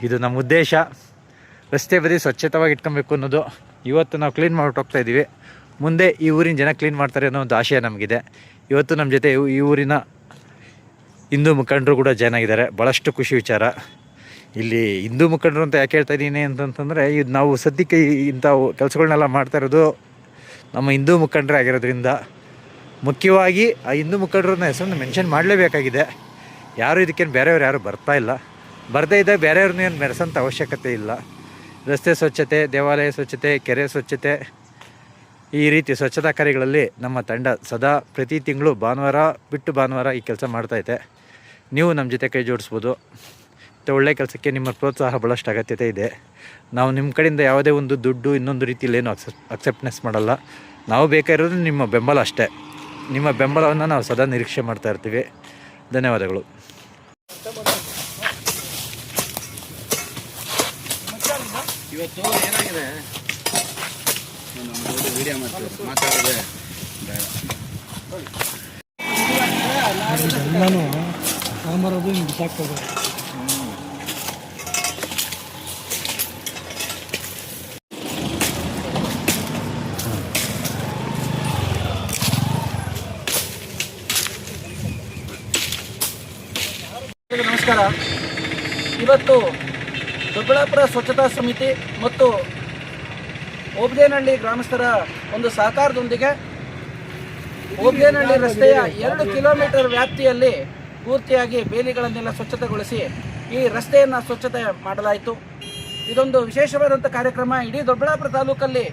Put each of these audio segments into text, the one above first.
ಇದು ನಮ್ಮ ಉದ್ದೇಶ. ರಸ್ತೆ ಬದಿ ಸ್ವಚ್ಛತವಾಗಿ ಇಟ್ಕೊಬೇಕು ಅನ್ನೋದು. ಇವತ್ತು ನಾವು ಕ್ಲೀನ್ ಮಾಡ್ಬಿಟ್ಟು ಹೋಗ್ತಾ ಇದ್ದೀವಿ. ಮುಂದೆ ಈ ಊರಿನ ಜನ ಕ್ಲೀನ್ ಮಾಡ್ತಾರೆ ಅನ್ನೋ ಒಂದು ಆಶಯ ನಮಗಿದೆ. ಇವತ್ತು ನಮ್ಮ ಜೊತೆ ಈ ಊರಿನ ಹಿಂದೂ ಮುಖಂಡರು ಕೂಡ ಜಾಯ್ನ್ ಆಗಿದ್ದಾರೆ. ಭಾಳಷ್ಟು ಖುಷಿ ವಿಚಾರ. ಇಲ್ಲಿ ಹಿಂದೂ ಮುಖಂಡರು ಅಂತ ಯಾಕೆ ಹೇಳ್ತಾ ಇದ್ದೀನಿ ಅಂತಂತಂದರೆ, ಇದು ನಾವು ಸದ್ಯಕ್ಕೆ ಇಂಥ ಕೆಲಸಗಳನ್ನೆಲ್ಲ ಮಾಡ್ತಾ ಇರೋದು ನಮ್ಮ ಹಿಂದೂ ಮುಖಂಡರೇ ಆಗಿರೋದ್ರಿಂದ ಮುಖ್ಯವಾಗಿ ಆ ಹಿಂದೂ ಮುಖಂಡರನ್ನ ಹೆಸರನ್ನು ಮೆನ್ಷನ್ ಮಾಡಲೇಬೇಕಾಗಿದೆ. ಯಾರು ಇದಕ್ಕೇನು ಬೇರೆಯವ್ರು ಯಾರು ಬರ್ತಾ ಇಲ್ಲ. ಬರದೇ ಇದ್ದಾಗ ಬೇರೆಯವ್ರನ್ನ ಏನು ಮೆರೆಸೋಂಥ ಅವಶ್ಯಕತೆ ಇಲ್ಲ. ರಸ್ತೆ ಸ್ವಚ್ಛತೆ, ದೇವಾಲಯ ಸ್ವಚ್ಛತೆ, ಕೆರೆ ಸ್ವಚ್ಛತೆ, ಈ ರೀತಿ ಸ್ವಚ್ಛತಾ ಕಾರ್ಯಗಳಲ್ಲಿ ನಮ್ಮ ತಂಡ ಸದಾ ಪ್ರತಿ ತಿಂಗಳು ಭಾನುವಾರ ಬಿಟ್ಟು ಭಾನುವಾರ ಈ ಕೆಲಸ ಮಾಡ್ತೈತೆ. ನೀವು ನಮ್ಮ ಜೊತೆ ಕೈ ಜೋಡಿಸ್ಬೋದು. ಮತ್ತು ಒಳ್ಳೆಯ ಕೆಲಸಕ್ಕೆ ನಿಮ್ಮ ಪ್ರೋತ್ಸಾಹ ಭಾಳಷ್ಟು ಅಗತ್ಯತೆ ಇದೆ. ನಾವು ನಿಮ್ಮ ಕಡೆಯಿಂದ ಯಾವುದೇ ಒಂದು ದುಡ್ಡು ಇನ್ನೊಂದು ರೀತಿಯಲ್ಲಿ ಏನು ಅಕ್ಸೆಪ್ಟ್ನೆಸ್ ಮಾಡಲ್ಲ. ನಾವು ಬೇಕಾಗಿರೋದು ನಿಮ್ಮ ಬೆಂಬಲ ಅಷ್ಟೇ. ನಿಮ್ಮ ಬೆಂಬಲವನ್ನು ನಾವು ಸದಾ ನಿರೀಕ್ಷೆ ಮಾಡ್ತಾ ಇರ್ತೀವಿ. ಧನ್ಯವಾದಗಳು. ಇವತ್ತು ಏನಾಗಿದೆ, ವಿಡಿಯೋ ಮಾತಾಡಿದೆ ಎಲ್ಲನೂ ಸಾಂಬಾರದು ಹಿಂಗೆ ಬಿಸಾಕ್ತದೆ. ನಮಸ್ಕಾರ. ಇವತ್ತು ದೊಡ್ಡಬಳ್ಳಾಪುರ ಸ್ವಚ್ಛತಾ ಸಮಿತಿ ಮತ್ತು ಓಬ್ದೇನಹಳ್ಳಿ ಗ್ರಾಮಸ್ಥರ ಒಂದು ಸಹಕಾರದೊಂದಿಗೆ ಓಬ್ದೇನಹಳ್ಳಿ ರಸ್ತೆಯ 2 ಕಿಲೋಮೀಟರ್ ವ್ಯಾಪ್ತಿಯಲ್ಲಿ ಪೂರ್ತಿಯಾಗಿ ಬೇಲಿಗಳನ್ನೆಲ್ಲ ಸ್ವಚ್ಛತೆಗೊಳಿಸಿ ಈ ರಸ್ತೆಯನ್ನು ಸ್ವಚ್ಛತೆ ಮಾಡಲಾಯಿತು. ಇದೊಂದು ವಿಶೇಷವಾದಂಥ ಕಾರ್ಯಕ್ರಮ. ಇಡೀ ದೊಡ್ಡಬಳ್ಳಾಪುರ ತಾಲೂಕಲ್ಲಿ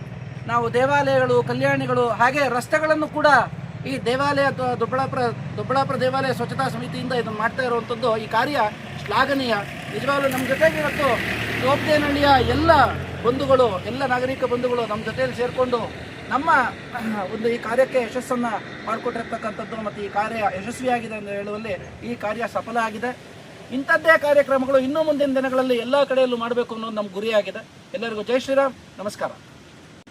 ನಾವು ದೇವಾಲಯಗಳು, ಕಲ್ಯಾಣಿಗಳು, ಹಾಗೆ ರಸ್ತೆಗಳನ್ನು ಕೂಡ ಈ ದೇವಾಲಯ ದೊಡ್ಡಬಳ್ಳಾಪುರ ದೇವಾಲಯ ಸ್ವಚ್ಛತಾ ಸಮಿತಿಯಿಂದ ಇದನ್ನು ಮಾಡ್ತಾ ಇರುವಂಥದ್ದು ಈ ಕಾರ್ಯ ಶ್ಲಾಘನೀಯ. ನಿಜವಾಗ್ಲೂ ನಮ್ಮ ಜೊತೆಗೆ ಇವತ್ತು ಓಬ್ದೇನಹಳ್ಳಿಯ ಎಲ್ಲ ಬಂಧುಗಳು, ಎಲ್ಲ ನಾಗರಿಕ ಬಂಧುಗಳು ನಮ್ಮ ಜೊತೆಯಲ್ಲಿ ಸೇರಿಕೊಂಡು ನಮ್ಮ ಒಂದು ಈ ಕಾರ್ಯಕ್ಕೆ ಯಶಸ್ಸನ್ನು ಮಾಡಿಕೊಟ್ಟಿರ್ತಕ್ಕಂಥದ್ದು ಮತ್ತು ಈ ಕಾರ್ಯ ಯಶಸ್ವಿಯಾಗಿದೆ ಎಂದು ಹೇಳುವಲ್ಲಿ ಈ ಕಾರ್ಯ ಸಫಲ ಆಗಿದೆ. ಇಂಥದ್ದೇ ಕಾರ್ಯಕ್ರಮಗಳು ಇನ್ನೂ ಮುಂದಿನ ದಿನಗಳಲ್ಲಿ ಎಲ್ಲ ಕಡೆಯಲ್ಲೂ ಮಾಡಬೇಕು ಅನ್ನೋದು ನಮ್ಮ ಗುರಿಯಾಗಿದೆ. ಎಲ್ಲರಿಗೂ ಜೈ ಶ್ರೀರಾಮ್, ನಮಸ್ಕಾರ.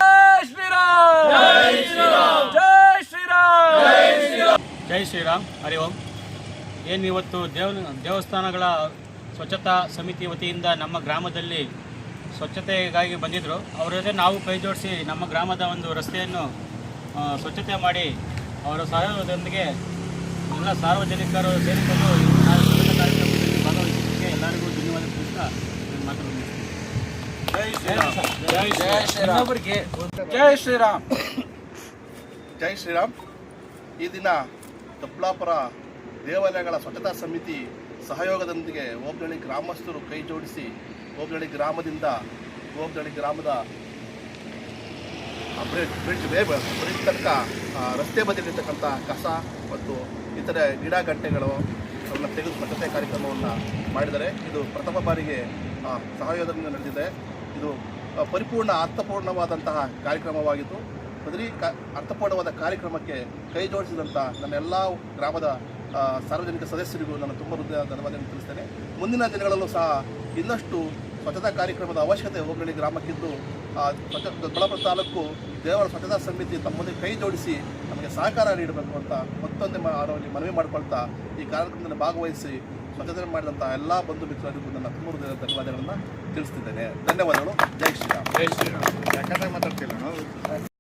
ಜೈ ಶ್ರೀರಾಮ್, ಜೈ ಶ್ರೀರಾಮ್, ಜೈ ಶ್ರೀರಾಮ್, ಜೈ ಶ್ರೀರಾಮ್. ಹರಿ ಓಂ. ಏನು ಇವತ್ತು ದೇವಸ್ಥಾನಗಳ ಸ್ವಚ್ಛತಾ ಸಮಿತಿ ವತಿಯಿಂದ ನಮ್ಮ ಗ್ರಾಮದಲ್ಲಿ ಸ್ವಚ್ಛತೆಗಾಗಿ ಬಂದಿದ್ದರು. ಅವರ ಜೊತೆ ನಾವು ಕೈ ಜೋಡಿಸಿ ನಮ್ಮ ಗ್ರಾಮದ ಒಂದು ರಸ್ತೆಯನ್ನು ಸ್ವಚ್ಛತೆ ಮಾಡಿ ಅವರ ಸಹಯೋಗದೊಂದಿಗೆ ಎಲ್ಲ ಸಾರ್ವಜನಿಕರು ಸೇರಿಕೊಂಡು ಸ್ವಚ್ಛತಾ ಕಾರ್ಯಕ್ರಮದಲ್ಲಿ ಭಾಗವಹಿಸಿದ್ದಕ್ಕೆ ಎಲ್ಲರಿಗೂ ಧನ್ಯವಾದ ತಿಳಿಸ್ತಾ ಮಾತು ಜೈ ಶ್ರೀರಾಮ್. ಜೈ ಶ್ರೀರಾಮ್. ಜೈ ಶ್ರೀರಾಮ್. ಜೈ ಶ್ರೀರಾಮ್. ಈ ದಿನ ದೊಡ್ಡಬಳ್ಳಾಪುರ ದೇವಾಲಯಗಳ ಸ್ವಚ್ಛತಾ ಸಮಿತಿ ಸಹಯೋಗದೊಂದಿಗೆ ಓಬ್ನಹಳ್ಳಿ ಗ್ರಾಮಸ್ಥರು ಕೈ ಜೋಡಿಸಿ ಓಬ್ನಹಳ್ಳಿ ಗ್ರಾಮದ ಬ್ರಿಡ್ಜ್ ತನಕ ರಸ್ತೆ ಬದಿಯಲ್ಲಿರ್ತಕ್ಕಂಥ ಕಸ ಮತ್ತು ಇತರೆ ಗಿಡ ಗಂಟೆಗಳು ಅವನ್ನ ತೆಗೆದು ಸ್ವಚ್ಛತೆ ಕಾರ್ಯಕ್ರಮವನ್ನು ಮಾಡಿದರೆ ಇದು ಪ್ರಥಮ ಬಾರಿಗೆ ಸಹಯೋಗದಿಂದ ನಡೆದಿದೆ. ಇದು ಪರಿಪೂರ್ಣ ಅರ್ಥಪೂರ್ಣವಾದಂತಹ ಕಾರ್ಯಕ್ರಮವಾಗಿದ್ದು ಅರ್ಥಪೂರ್ಣವಾದ ಕಾರ್ಯಕ್ರಮಕ್ಕೆ ಕೈ ಜೋಡಿಸಿದಂಥ ನನ್ನೆಲ್ಲ ಗ್ರಾಮದ ಸಾರ್ವಜನಿಕ ಸದಸ್ಯರಿಗೂ ನಾನು ತುಂಬ ಧನ್ಯವಾದವನ್ನು ತಿಳಿಸ್ತೇನೆ. ಮುಂದಿನ ದಿನಗಳಲ್ಲೂ ಸಹ ಇನ್ನಷ್ಟು ಸ್ವಚ್ಛತಾ ಕಾರ್ಯಕ್ರಮದ ಅವಶ್ಯಕತೆ ಓಬ್ನಹಳ್ಳಿ ಗ್ರಾಮಕ್ಕಿದ್ದು ದೊಡ್ಡಬಳ್ಳಾಪುರ ತಾಲೂಕು ದೇವರ ಸ್ವಚ್ಛತಾ ಸಮಿತಿ ತಮ್ಮೊಂದಿಗೆ ಕೈ ಜೋಡಿಸಿ ನಮಗೆ ಸಹಕಾರ ನೀಡಬೇಕು ಅಂತ ಮತ್ತೊಂದು ಮನವಿ ಮಾಡಿಕೊಳ್ತಾ ಈ ಕಾರ್ಯಕ್ರಮದಲ್ಲಿ ಭಾಗವಹಿಸಿ ಸ್ವಚ್ಛತೆ ಮಾಡಿದಂಥ ಎಲ್ಲ ಬಂಧು ಮಿತ್ರರಿಗೂ ನನ್ನ ತುಂಬ ಧನ್ಯವಾದಗಳನ್ನು ತಿಳಿಸ್ತಿದ್ದೇನೆ. ಧನ್ಯವಾದಗಳು. ಜೈ ಶ್ರೀರಾಮ್. ಜೈ ಶ್ರೀರಾಮ್. ಯಾಕಂದ್ರೆ ಮಾತಾಡ್ತಿಲ್ಲ ನಾವು